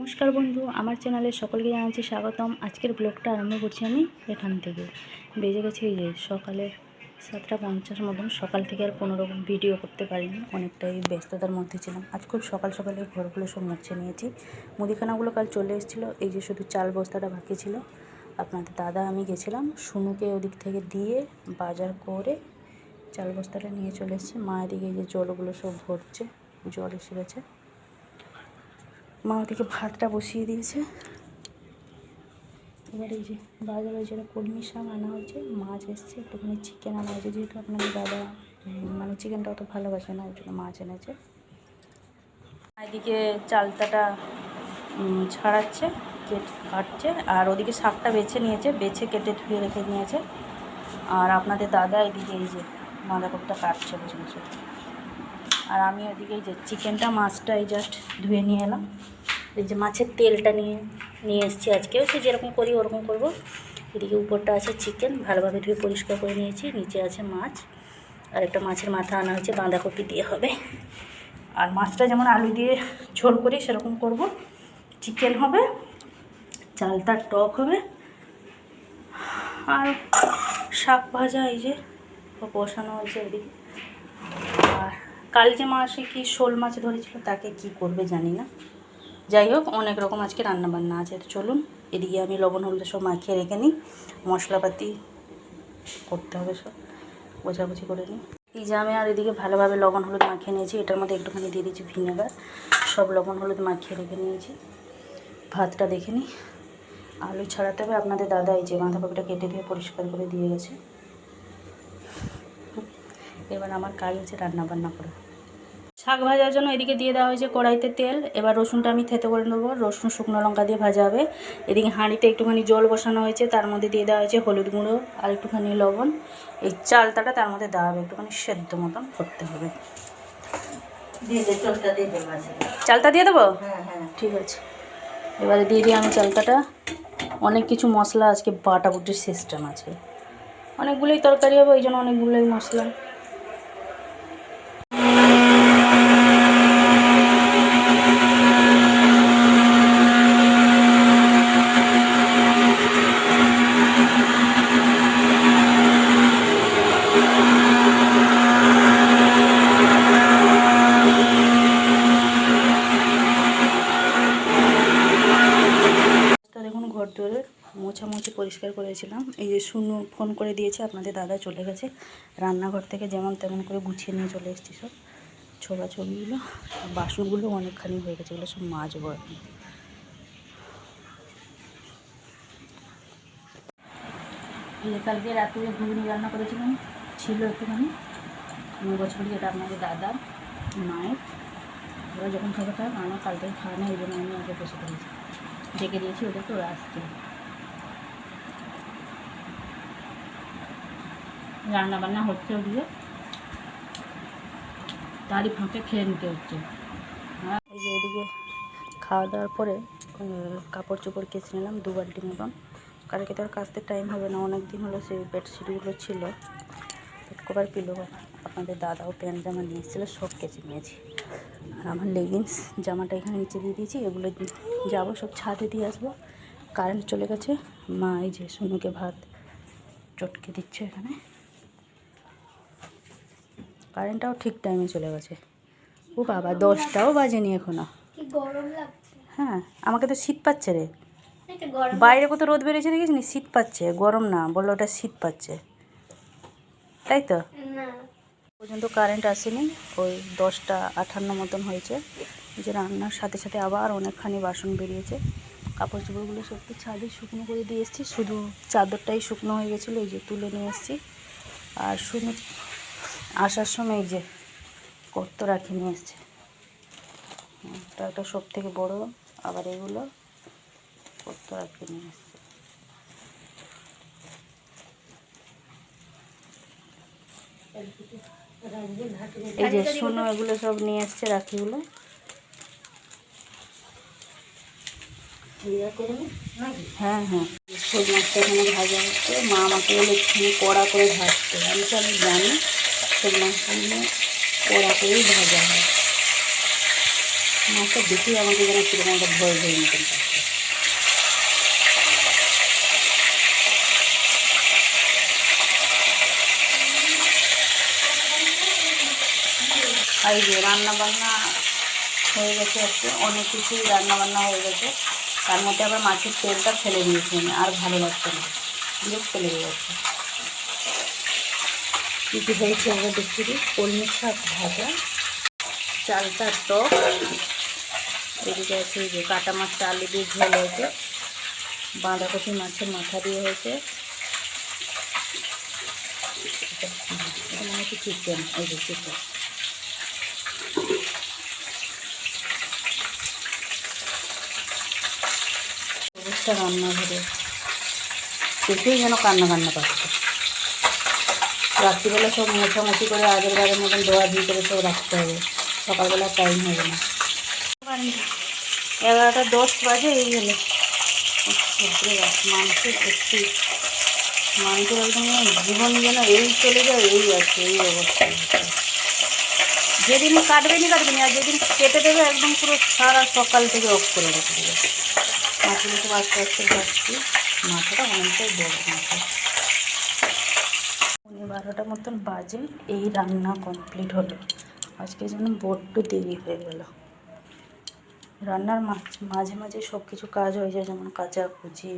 নমস্কার বন্ধু, আমার চ্যানেলে সকলকে জানাচ্ছি স্বাগতম। আজকের ব্লগটা আরম্ভ করছি আমি এখান থেকে। বেজে গেছে এই যে সকালের 7:50 মতন। সকাল থেকে আর কোনো রকম ভিডিও করতে পারিনি, অনেকটাই ব্যস্ততার মধ্যে ছিলাম। আজ খুব সকাল সকালে ঘরগুলো সব মুছে নিয়েছি। মুদিখানাগুলো কাল চলে এসেছিলো, এই যে শুধু চাল বস্তাটা বাকি ছিল। আপনাদের দাদা আমি গেছিলাম, শুনুকে ওদিক থেকে দিয়ে বাজার করে চাল বস্তাটা নিয়ে চলে এসেছি। মা এদিকে এই যে জলগুলো সব ভরছে, জল এসে গেছে। মা ওদিকে ভাতটা বসিয়ে দিয়েছে। এবার এই যে বাজারে যেটা কলমি শাক আনা হয়েছে, মাছ এসছে, একটুখানি চিকেন আনা হয়েছে, যেহেতু আপনাদের দাদা মানে চিকেনটা অত ভালোবাসে না, ওই জন্য মাছ এনেছে। এদিকে চালতাটা ছাড়াচ্ছে, কাটছে, আর ওদিকে শাকটা বেছে নিয়েছে, বেছে কেটে ধুয়ে রেখে নিয়েছে। আর আপনাদের দাদা এদিকে এই যে বাঁধাকপিটা কাটছে বসে বসে। আর আমি ওদিকে এই যে চিকেনটা মাছটা এই জাস্ট ধুয়ে নিয়ে এলাম। এই যে মাছের তেলটা নিয়ে এসেছি আজকেও, সে যেরকম করি ওরকম করব। এদিকে উপরটা আছে চিকেন, ভালোভাবে ধুয়ে পরিষ্কার করে নিয়েছি। নিচে আছে মাছ, আর একটা মাছের মাথা আনা হয়েছে, বাঁধাকপি দিয়ে হবে। আর মাছটা যেমন আলু দিয়ে ঝোল করি সেরকম করব। চিকেন হবে, চালতার টক হবে, আর শাক ভাজা এই যে বসানো হয়েছে এদিকে। আর কাল যে মাসে কি শোল মাছ ধরেছিল, তাকে কি করবে জানি না। যাই হোক, অনেক রকম আজকে রান্নাবান্না আছে। তো চলুন, এদিকে আমি লবণ হলুদ সব মাখিয়ে রেখে নিই, মশলাপাতি করতে হবে, সব গোছাগুছি করে নিই। এই যে আমি আর এদিকে ভালোভাবে লবণ হলুদ মাখিয়ে নিয়েছি। এটার মধ্যে একটুখানি দিয়ে দিয়েছি ভিনেগার। সব লবণ হলুদ মাখিয়ে রেখে নিয়েছি। ভাতটা দেখে নিই, আলু ছাড়াতে হবে। আপনাদের দাদা এই যে বাঁধাকপিটা কেটে দিয়ে পরিষ্কার করে দিয়ে গেছে। এবার আমার কাজ হচ্ছে রান্নাবান্না করা। শাক ভাজার জন্য এদিকে দিয়ে দেওয়া হয়েছে কড়াইতে তেল। এবার রসুনটা আমি থেতো করে নেবো। রসুন শুকনো লঙ্কা দিয়ে ভাজা হবে। এদিকে হাঁড়িতে একটুখানি জল বসানো হয়েছে, তার মধ্যে দিয়ে দেওয়া হয়েছে হলুদ গুঁড়ো আর একটুখানি লবণ। এই চালতাটা তার মধ্যে দেওয়া হবে, একটুখানি সেদ্ধ মতন করতে হবে। চালতা দিয়ে দেবো? হ্যাঁ, ঠিক আছে। এবারে দিয়ে দিই আমি চালতাটা। অনেক কিছু মশলা আজকে বাটাবুটির সিস্টেম আছে, অনেকগুলোই তরকারি হবে, ওই জন্য অনেকগুলোই মশলা। দেখুন, ঘর দৌড়ে মোছামুছি পরিষ্কার করেছিলাম। এই যে শুনু ফোন করে দিয়েছে, আপনাদের দাদা চলে গেছে রান্নাঘর থেকে, যেমন তেমন করে গুছিয়ে নিয়ে চলে এসেছি। সব ছোবাছবিগুলো, বাসনগুলো অনেকখানি হয়ে গেছে, এগুলো সব মাজবো। কালকে রাত্রে ঘুগনি রান্না করেছিলাম, ছিল একটুখানি মুগছড়ি, এটা আপনাদের দাদার মায়ের। ওরা যখন খাবে খাবে, আমার কালকে খাওয়া নেই, ওই জন্য আমি আগে বসে করেছি, ডেকে দিয়েছি ওদেরকে, ওরা আসছে। রান্না বান্না হচ্ছে ওদিকে, তারই ফাঁকে খেয়ে নিতে হচ্ছে। এই যে এদিকে খাওয়া দাওয়ার পরে কাপড় চোপড় কেচে নিলাম 2 বালতি মতন। কালকে তো আর কাচতে টাইম হবে না, অনেক দিন হলো সেই বেডশিটগুলো ছিল, কভার পিলো, আপনাদের দাদাও প্যান্ট জামা নিয়ে এসেছিলো, সব কেচে নিয়েছি। আর আমার লেগিংস জামাটা এখানে নিচে দিয়ে দিয়েছি, এগুলো যাবো সব ছাদে দিয়ে আসবো। কারেন্ট চলে গেছে। মা এই যে শুনুকে ভাত চটকে দিচ্ছে এখানে। কারেন্টটাও ঠিক টাইমে চলে গেছে। ও বাবা, 10টাও বাজেনি এখনো। হ্যাঁ, আমাকে তো শীত পাচ্ছে রে। বাইরে কত রোদ বেরিয়েছে দেখিস নি? শীত পাচ্ছে, গরম না বললো, ওটা শীত পাচ্ছে, তাই তো। পর্যন্ত কারেন্ট আসেনি, ওই 10:58 মতন হয়েছে। যে রান্নার সাথে সাথে আবার অনেকখানি বাসন বেরিয়েছে। কাপড় চোপড়গুলো সব একটু ছাদে শুকনো করে দিয়ে এসেছি, শুধু চাদরটাই শুকনো হয়ে গেছিলো, এই যে তুলে নিয়ে এসেছি। আর শুধু আসার সময় এই যে কত রাখি নিয়ে এসছে, এটা একটা সব থেকে বড়ো। আবার এগুলো কত রাখি নিয়ে এসছে। এই যে শোনো, এগুলো সব নিয়ে এসছে রাখিগুলো। হ্যাঁ, শোল মাছটা এখানে ভাজা হচ্ছে। মা আমাকে বলে এখানে কড়া করে ভাজতে, আমি তো জানি শোল মাছটা কড়া করেই ভাজা হয়। মাছটা দেখেই আমাকে যেন কিরকম একটা ভয় ভয় মতন লাগছে। আর এই যে রান্নাবান্না হয়ে গেছে, আজকে অনেক কিছুই রান্নাবান্না হয়ে গেছে। তার মধ্যে আবার মাছের তেলটা ফেলে দিয়েছি আমি, আর ভালো লাগছে না, বিরক্ত লেগে যাচ্ছে। কী কী হয়েছে আমরা দেখতে দিই। কলমি শাক ভাজা, চালটার টক, এদিকে আছে এই যে কাটা মাছটা আলু দিয়ে ঝোল হয়েছে, বাঁধাকপি মাছের মাথা দিয়ে হয়েছে, এটা মনে হচ্ছে চিকেন, এই যে চিকেন। অবস্থা রান্নাঘরে দেখেই যেন কান্না কান্না পাচ্ছে। রাত্রিবেলা সব মোছামুছি করে আগের বারের মতন ধোয়া ধুই করে সব রাখতে হবে, সকালবেলা টাইম হবে না। 11:10 বাজে এই হলো। মানুষের সত্যি মানুষের একদম জীবন যেন এই চলে যায়, এই আছে এই অবস্থা। যেদিন কাটবেনি আর যেদিন কেটে দেবে একদম পুরো সারা সকাল থেকে অফ করে রেখে দেবে। মাছগুলো খুব আস্তে আস্তে ভাজছি, মাথাটা অনেকটাই বড় মাথা। 12টা মতন বাজে, এই রান্না কমপ্লিট হলো। আজকে যেন বড্ড দেরি হয়ে গেল। রান্নার মাঝে মাঝে সব কিছু কাজ হয়ে যায়, যেমন কাচা কুচি,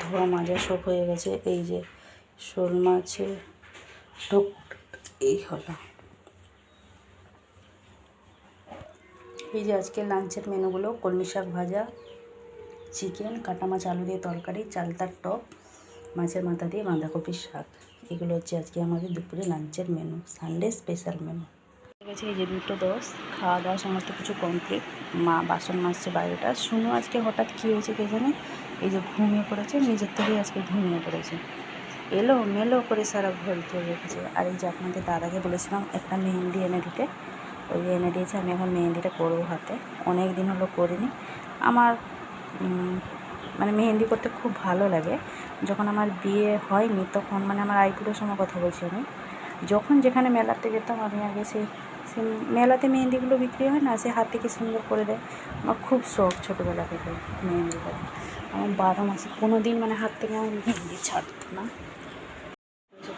ধোয়া মাজা সব হয়ে গেছে। এই যে শোল মাছের টক এই হলো। এই যে আজকে লাঞ্চের মেনুগুলো: কলমি শাক ভাজা, চিকেন, কাটা মাছ আলু দিয়ে তরকারি, চালতার টক, মাছের মাথা দিয়ে বাঁধাকপির শাক। এগুলো হচ্ছে আজকে আমাদের দুপুরে লাঞ্চের মেনু, সানডে স্পেশাল মেনু। ঠিক আছে, এই যে 2:10, খাওয়া দাওয়া সমস্ত কিছু কমপ্লিট। মা বাসন মাজছে বাইরেটা। শুনো আজকে হঠাৎ কী হয়েছে কে জানে, এই যে ঘুমিয়ে পড়েছে, নিজের থেকেই আজকে ঘুমিয়ে পড়েছে, এলো মেলো করে সারা ঘর ধরে রেখেছে। আর এই যে আপনাদের দাদাকে বলেছিলাম একটা মেহেন্দি এনে দিতে, ওই যে এনে দিয়েছে। আমি এখন মেহেন্দিটা করবো হাতে, অনেক দিন হলো করিনি। আমার মানে মেহেন্দি করতে খুব ভালো লাগে। যখন আমার বিয়ে হয়নি তখন, মানে আমার আইপুরের সময় কথা বলছি আমি, যখন যেখানে মেলাতে যেতাম আমি আগে সে মেলাতে মেহেন্দিগুলো বিক্রি হয় না, সে হাতে কি সুন্দর করে দেয়। আমার খুব শখ ছোটোবেলা থেকে মেহেন্দি করা। আমার 12 মাসে কোনো দিন মানে হাত থেকে আমার মেহেন্দি ছাড়তো না।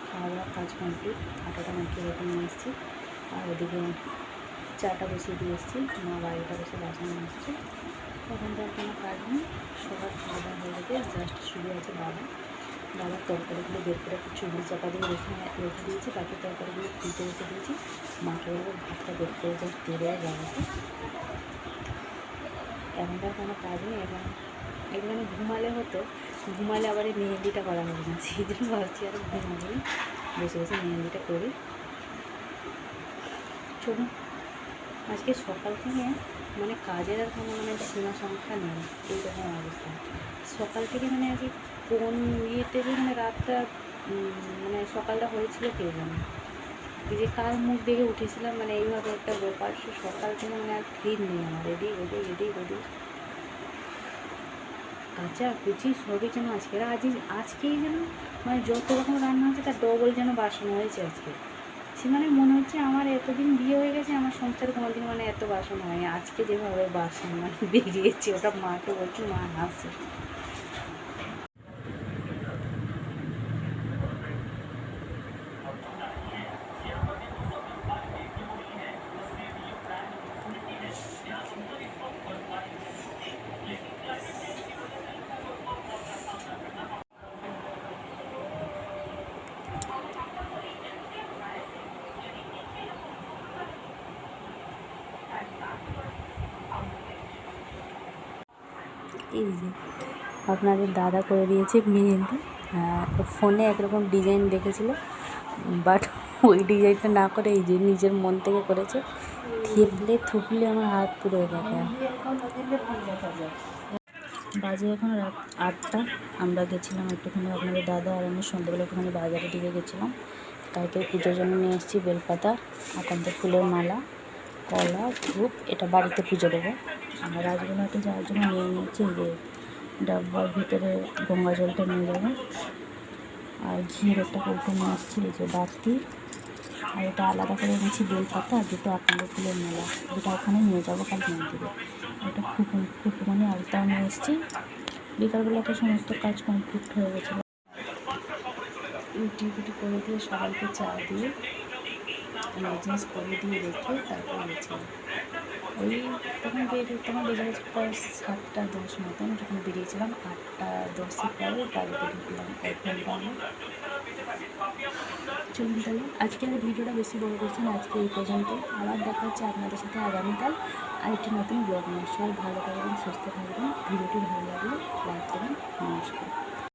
খাওয়া দাওয়া কাজ কমপ্লিট, আটাটা মাখিয়ে রেখে নিয়ে এসেছি। আর ওদিকে চাটা বসিয়ে দিয়ে এসেছি, মা বাড়িটা বসে বাসন আসছে। এখন তো আর কোনো কাজ নেই, সবার খাওয়া দাওয়া হয়ে গেছে, জাস্ট শুরু আছে বাবার তরকারিগুলো বের করে চুবড়ি চাপা দিয়ে রেখে দিয়েছি, বাকি তরকারিগুলো ফ্রিজে রেখে দিয়েছি। মাকে বলবো ভাতটা বের করে জাস্ট তেলে বাবাকে। এখন তো আর কোনো কাজ নেই, এখানে ঘুমালে হতো, ঘুমালে আবার এই মেহেন্দিটা করা হবে না, সেই জন্য ভাবছি আর ঘুমাবো, বসে বসে মেহেন্দিটা করি। চলুন, আজকে সকাল থেকে মানে কাজের আর কোনো মানে সীমা সংখ্যা নেই, এইরকম অবস্থা। সকাল থেকে মানে আজকে কোন ইয়েতে যে মানে রাতটা মানে সকালটা হয়েছিল কে জানে, এই যে কার মুখ দেখে উঠেছিলাম, মানে এইভাবে একটা ব্যাপার। সকাল থেকে মানে আর ফির নেই আমার, রেডি কাঁচা কুচি সবই যেন আজকেই যেন মানে যত রকম রান্না হচ্ছে তার ডবল যেন বাসন হয়েছে আজকে। সে মানে মনে হচ্ছে আমার এতদিন বিয়ে হয়ে গেছে, আমার সংসারে কোনোদিন মানে এত বাসন হয়নি, আজকে যেভাবে বাসন মানে বেরিয়েছে, ওটা মাকে বলছি, মা হাসছে। এই যে আপনাদের দাদা করে দিয়েছে মেহেন্দি। ফোনে একরকম ডিজাইন দেখেছিল, বাট ওই ডিজাইনটা না করে এই যে নিজের মন থেকে করেছে। থুপলে আমার হাত পুরো একাকার। বাজে এখন রাত 8টা। আমরা গেছিলাম একটুখানি, আপনাদের দাদা আর আমি সন্ধ্যাবেলা একটুখানি বাজারের দিকে গেছিলাম। কালকে পুজোর জন্য নিয়ে এসেছি বেলপাতা, আকান্ত ফুলের মালা, কলা, ধূপ। এটা বাড়িতে পুজো দেবো। আর রাজগুলাতে যাওয়ার জন্য নিয়ে নিয়েছি যে ডাব্বার ভিতরে গঙ্গা জলটা নিয়ে যাবো। আর ঘিয়ের একটা কৌটো নিয়ে এসেছি, এই যে বাতি, আর এটা আলাদা করে এনেছি বেলপাতা আর দুটো আকন্দ ফুলের মালা, যেটা ওখানে নিয়ে যাবো কাল মন্দিরে। এটা খুকুমনি আলতাও নিয়ে এসেছি। বিকালবেলা তো সমস্ত কাজ কমপ্লিট হয়ে গেছিলো, রুটি ফুটি করে দিয়ে সবাইকে চা দিয়ে লেজেন্স করে দিয়ে রেখে তারপরে গেছিলাম। ওই তখন বেজে গেছে প্রায় 7:10 মতন, যখন বেরিয়েছিলাম 8:10 পরে গাড়িতে ঢুকলাম 1 ঘন্টা আগে। চলুন তাহলে আজকে আর ভিডিওটা বেশি বড় করছি না, আজকে এই পর্যন্ত। আবার দেখা হচ্ছে আপনাদের সাথে আগামীকাল আরেকটি নতুন ব্লগ নিয়ে। সবাই ভালো থাকবেন, সুস্থ থাকবেন। ভিডিওটি ভালো লাগলে লাইক দেবেন। নমস্কার।